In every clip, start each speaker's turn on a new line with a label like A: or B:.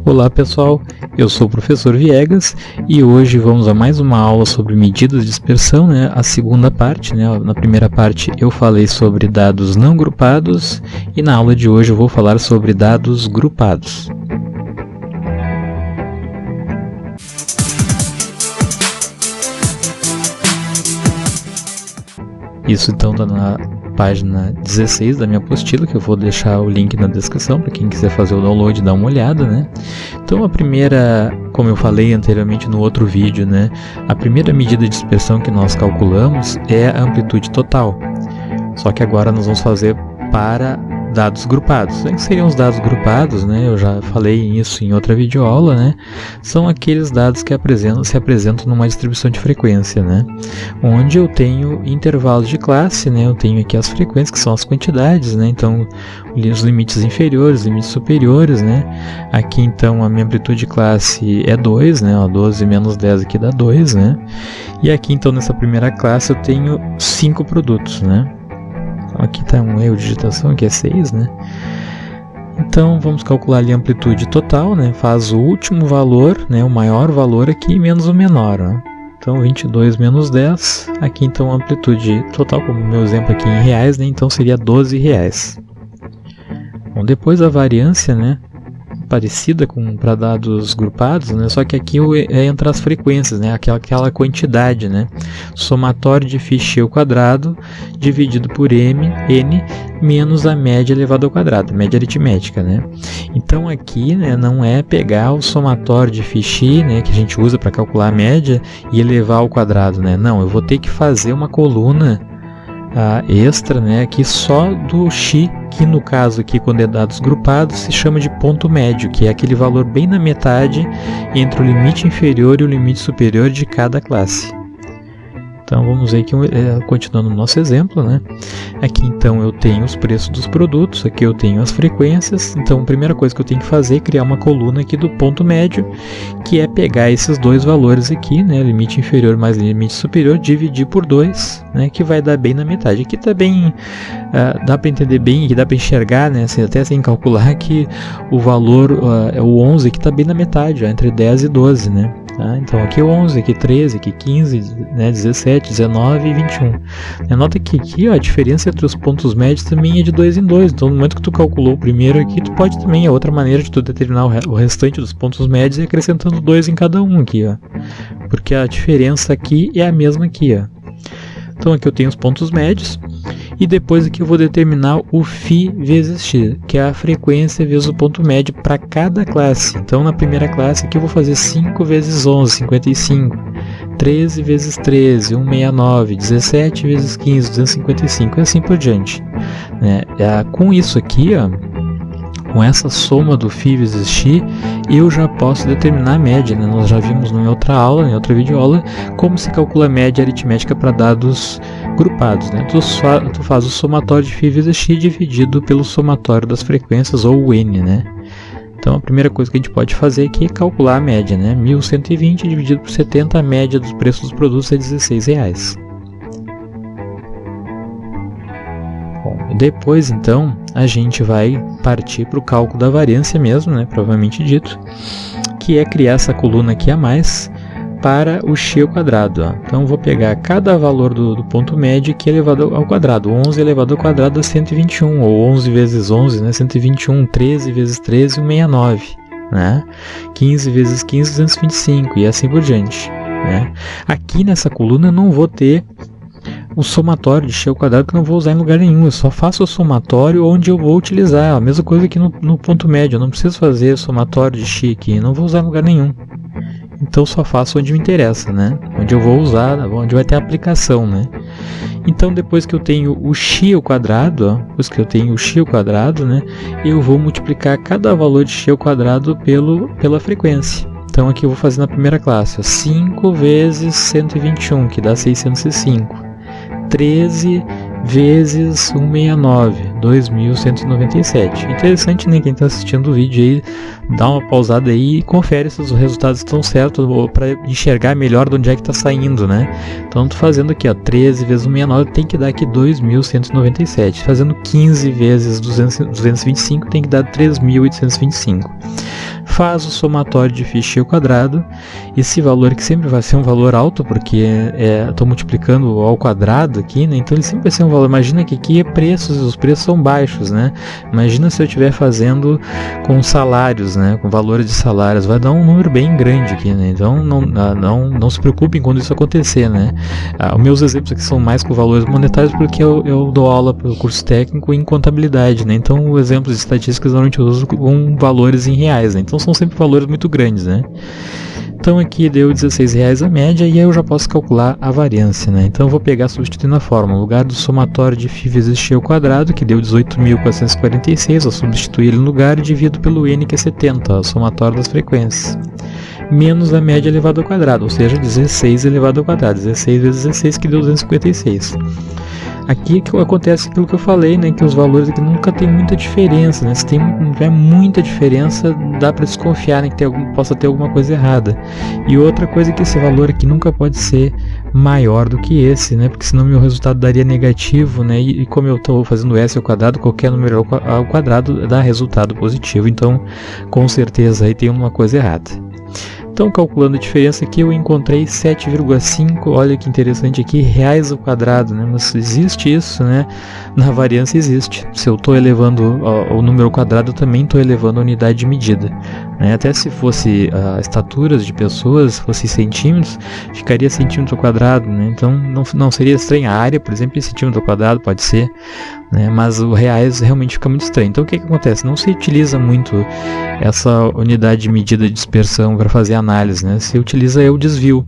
A: Olá pessoal, eu sou o professor Viegas e hoje vamos a mais uma aula sobre medidas de dispersão, a segunda parte. Na primeira parte eu falei sobre dados não grupados e na aula de hoje eu vou falar sobre dados grupados. Isso então está na página 16 da minha apostila, que eu vou deixar o link na descrição para quem quiser fazer o download e dar uma olhada, Então a primeira, como eu falei anteriormente no outro vídeo, a primeira medida de dispersão que nós calculamos é a amplitude total. Só que agora nós vamos fazer para dados grupados. O que seriam os dados grupados, eu já falei isso em outra videoaula, são aqueles dados que se apresentam numa distribuição de frequência, onde eu tenho intervalos de classe, eu tenho aqui as frequências, que são as quantidades, então os limites inferiores, limites superiores, aqui então a minha amplitude de classe é 2, 12 menos 10 aqui dá 2, e aqui então nessa primeira classe eu tenho 5 produtos, Aqui está um erro de digitação, aqui é 6, Então, vamos calcular ali a amplitude total, Faz o último valor, o maior valor aqui, menos o menor, Então, 22 menos 10, aqui então a amplitude total, como o meu exemplo aqui em reais, então seria 12 reais. Bom, depois a variância, parecida com para dados grupados, só que aqui entra as frequências, aquela quantidade, somatório de φ ao quadrado dividido por n menos a média elevado ao quadrado, média aritmética, Então aqui, não é pegar o somatório de φ, que a gente usa para calcular a média e elevar ao quadrado, Não, eu vou ter que fazer uma coluna extra, aqui só do x, que no caso aqui, quando é dados grupados, se chama de ponto médio, que é aquele valor bem na metade entre o limite inferior e o limite superior de cada classe. Então vamos ver aqui, continuando no nosso exemplo, Aqui então eu tenho os preços dos produtos, aqui eu tenho as frequências. Então a primeira coisa que eu tenho que fazer é criar uma coluna aqui do ponto médio, que é pegar esses dois valores aqui, limite inferior mais limite superior, dividir por 2, que vai dar bem na metade. Aqui está bem, dá para entender bem, aqui dá para enxergar, até sem calcular, que o valor, o 11 que está bem na metade, entre 10 e 12, Então aqui 11, aqui 13, aqui 15, 17, 19 e 21. Nota que aqui a diferença entre os pontos médios também é de 2 em 2. Então no momento que tu calculou o primeiro aqui, tu pode também, outra maneira de tu determinar o restante dos pontos médios é acrescentando 2 em cada um aqui, porque a diferença aqui é a mesma aqui, Então aqui eu tenho os pontos médios. E depois aqui eu vou determinar o φ vezes x, que é a frequência vezes o ponto médio para cada classe. Então na primeira classe aqui eu vou fazer 5 vezes 11, 55, 13 vezes 13, 169, 17 vezes 15, 255 e assim por diante. Com isso aqui, com essa soma do φ vezes x, eu já posso determinar a média. Nós já vimos em outra aula, em outra videoaula, como se calcula a média aritmética para dados grupados. Tu faz o somatório de φ vezes x dividido pelo somatório das frequências, ou o n. Então a primeira coisa que a gente pode fazer aqui é calcular a média. 1.120 dividido por 70, a média dos preços dos produtos é R$16. Depois, então, a gente vai partir para o cálculo da variância mesmo, provavelmente dito, que é criar essa coluna aqui a mais para o x ao quadrado. Então, eu vou pegar cada valor do ponto médio aqui elevado ao quadrado. 11 elevado ao quadrado é 121, ou 11 vezes 11, 121, 13 vezes 13, 169, 15 vezes 15, 225, e assim por diante. Aqui nessa coluna eu não vou ter o somatório de x ao quadrado, que eu não vou usar em lugar nenhum. Eu só faço o somatório onde eu vou utilizar. A mesma coisa aqui no ponto médio. Eu não preciso fazer o somatório de x aqui. Eu não vou usar em lugar nenhum. Então eu só faço onde me interessa, Onde eu vou usar, onde vai ter a aplicação, Então depois que eu tenho o x ao quadrado, eu vou multiplicar cada valor de x ao quadrado pela frequência. Então aqui eu vou fazer na primeira classe, 5 vezes 121, que dá 605. 13 vezes 169, 2.197. Interessante, quem está assistindo o vídeo aí, dá uma pausada aí e confere se os resultados estão certos, para enxergar melhor de onde é que está saindo, Então, estou fazendo aqui, 13 vezes 169 tem que dar aqui 2.197. Fazendo 15 vezes 225 tem que dar 3.825. faz o somatório de φ ao quadrado. Esse valor aqui sempre vai ser um valor alto, porque estou multiplicando ao quadrado aqui, né? Então ele sempre vai ser um valor. Imagina que aqui os preços são baixos, né? Imagina se eu estiver fazendo com salários, né? Com valores de salários, vai dar um número bem grande aqui, né? Então não se preocupem quando isso acontecer, né? Os meus exemplos aqui são mais com valores monetários, porque eu dou aula para o curso técnico em contabilidade, né? Então os exemplos de estatísticas normalmente eu uso com valores em reais, né? Então são sempre valores muito grandes, né? Então aqui deu R$16 a média, e aí eu já posso calcular a variância, né? Então eu vou pegar, substituir na fórmula, no lugar do somatório de φ vezes x ao quadrado, que deu 18.446, eu substituir ele no lugar e divido pelo n, que é 70, o somatório das frequências, menos a média elevado ao quadrado, ou seja, 16 elevado ao quadrado, 16 vezes 16, que deu 256. Aqui que acontece aquilo que eu falei, né, que os valores aqui nunca tem muita diferença, né? Se tiver muita diferença, dá para desconfiar, né, que possa ter alguma coisa errada. E outra coisa é que esse valor aqui nunca pode ser maior do que esse, né? Porque senão meu resultado daria negativo, né? E como eu estou fazendo s ao quadrado, qualquer número ao quadrado dá resultado positivo. Então, com certeza aí tem uma coisa errada. Então, calculando a diferença aqui, eu encontrei 7,5, olha que interessante aqui, reais ao quadrado, né? Mas existe isso, né? Na variância existe. Se eu estou elevando o número ao quadrado, eu também estou elevando a unidade de medida, né? Até se fosse estaturas de pessoas, fosse centímetros, ficaria centímetro ao quadrado, né? Então, não seria estranho. A área, por exemplo, em centímetro ao quadrado pode ser, né? Mas o reais realmente fica muito estranho. Então, o que acontece? Não se utiliza muito essa unidade de medida de dispersão para fazer análise, né? Se utiliza o desvio,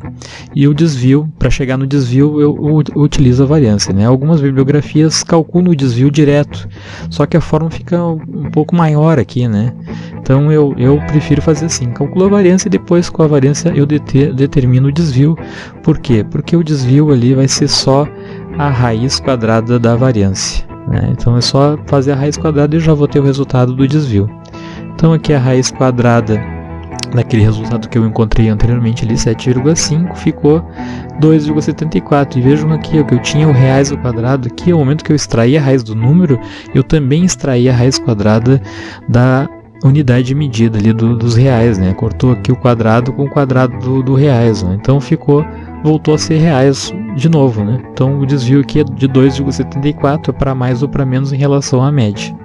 A: e o desvio, para chegar no desvio, eu utilizo a variância, né? Algumas bibliografias calculam o desvio direto, só que a forma fica um pouco maior aqui, né? Então eu prefiro fazer assim, calculo a variância e depois com a variância eu determino o desvio. Por quê? Porque o desvio ali vai ser só a raiz quadrada da variância, né? Então é só fazer a raiz quadrada e eu já vou ter o resultado do desvio. Então aqui a raiz quadrada daquele resultado que eu encontrei anteriormente ali, 7,5, ficou 2,74. E vejam aqui, que eu tinha o reais ao quadrado aqui, ao momento que eu extraí a raiz do número, eu também extraí a raiz quadrada da unidade de medida ali dos reais, né? Cortou aqui o quadrado com o quadrado do reais, né? Então voltou a ser reais de novo, né? Então o desvio aqui é de 2,74, é para mais ou para menos em relação à média.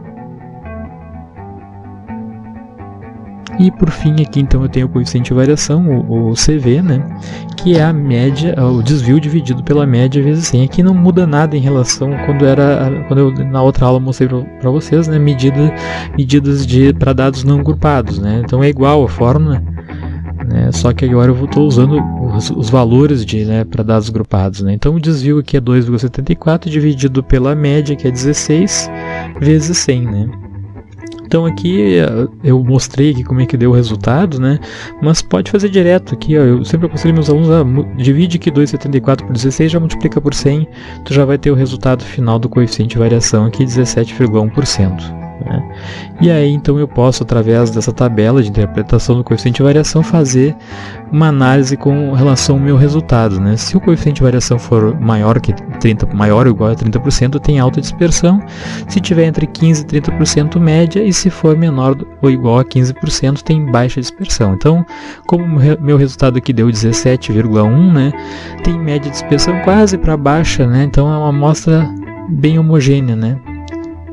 A: E por fim aqui então eu tenho o coeficiente de variação, o CV, né, que é a média, o desvio dividido pela média vezes 100. Aqui não muda nada em relação quando eu na outra aula mostrei para vocês, né, medidas para dados não agrupados, né. Então é igual a fórmula, né, só que agora eu estou usando os valores para dados agrupados, né. Então o desvio aqui é 2,74 dividido pela média, que é 16 vezes 100, né. Então aqui eu mostrei aqui como é que deu o resultado, né? Mas pode fazer direto aqui, ó. Eu sempre aconselho meus alunos divide aqui 2,74 por 16, já multiplica por 100, tu já vai ter o resultado final do coeficiente de variação aqui, 17,1%. Né? E aí então eu posso, através dessa tabela de interpretação do coeficiente de variação, fazer uma análise com relação ao meu resultado, né? Se o coeficiente de variação for maior ou igual a 30%, tem alta dispersão. Se tiver entre 15% e 30%, média, e se for menor ou igual a 15%, tem baixa dispersão. Então, como meu resultado aqui deu 17,1, né? Tem média de dispersão quase para baixa, né? Então é uma amostra bem homogênea, né?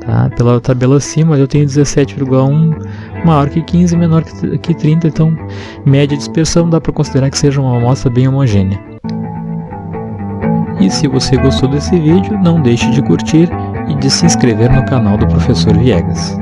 A: Tá? Pela tabela acima eu tenho 17,1 maior que 15, menor que 30, então média de dispersão dá para considerar que seja uma amostra bem homogênea. E se você gostou desse vídeo, não deixe de curtir e de se inscrever no canal do Professor Viegas.